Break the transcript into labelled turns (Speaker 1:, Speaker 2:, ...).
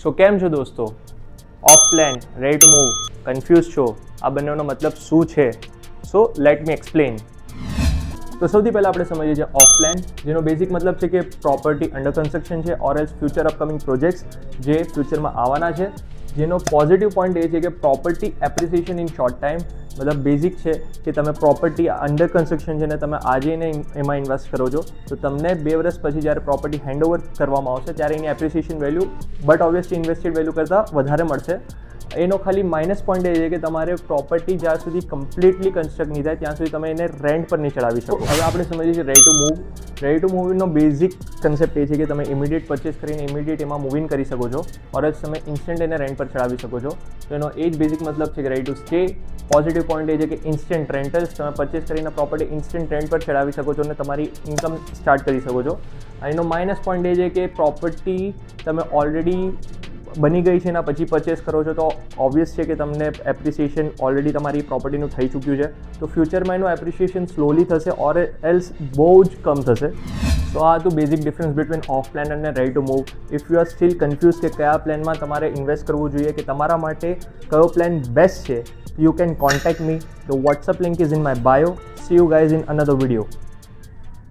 Speaker 1: સો કેમ છો દોસ્તો? Of plan, ready to move, confuse છો? આ બંનેનો મતલબ શું છે? So let me explain. તો સૌથી પહેલાં આપણે સમજીએ છીએ ઓફ પ્લાન, જેનો બેઝિક મતલબ છે કે પ્રોપર્ટી અંડર કન્સ્ટ્રક્શન છે or else future upcoming projects જે ફ્યુચરમાં આવવાના છે. જેનો પોઝિટિવ પોઈન્ટ એ છે કે property appreciation in short time. મતલબ બેઝિક છે કે તમે પ્રોપર્ટી અંડર કન્સ્ટ્રક્શન છે ને તમે આજે એને એમાં ઇન્વેસ્ટ કરો છો તો તમને 2 વર્ષ પછી જ્યારે પ્રોપર્ટી હેન્ડઓવર કરવામાં આવશે ત્યારે એની appreciation value but obviously invested value કરતાં વધારે મળશે. એનો ખાલી માઇનસ પોઈન્ટ એ છે કે તમારે પ્રોપર્ટી જ્યાં સુધી કમ્પ્લીટલી કન્સ્ટ્રક્ટ નહીં થાય ત્યાં સુધી તમે એને રેન્ટ પર નહીં ચડાવી શકો. હવે આપણે સમજીએ છીએ ready to move. Ready to મૂવનો બેઝિક કન્સેપ્ટ એ છે કે તમે ઇમિડિયેટ પરચેસ કરીને ઇમિડિયેટ એમાં મૂવ ઇન કરી શકો છો ઓર જ તમે ઇન્સ્ટન્ટ એને રેન્ટ પર ચડાવી શકો છો. તો એનો એ જ બેઝિક મતલબ છે કે ready to stay. Positive point એ છે કે ઇન્સ્ટન્ટ રેન્ટલ્સ, તમે પરચેસ કરીને પ્રોપર્ટી ઇન્સ્ટન્ટ રેન્ટ પર ચડાવી શકો છો અને તમારી ઇન્કમ સ્ટાર્ટ કરી શકો છો. એનો માઇનસ પોઈન્ટ એ છે કે પ્રોપર્ટી તમે ઓલરેડી બની ગઈ છે એના પછી પરચેસ કરો છો તો ઓબ્વિયસ છે કે તમને એપ્રિસિએશન ઓલરેડી તમારી પ્રોપર્ટીનું થઈ ચૂક્યું છે તો ફ્યુચરમાં એનું એપ્રિસિએશન સ્લોલી થશે ઓર એલ્સ બહુ જ કમ થશે. તો આ હતું basic difference between off plan અને ready to move. If you are still confuse કે કયા પ્લાનમાં તમારે ઇન્વેસ્ટ કરવું જોઈએ કે તમારા માટે કયો પ્લાન બેસ્ટ છે, you can contact me. The WhatsApp link is in my bio. See you guys in another video.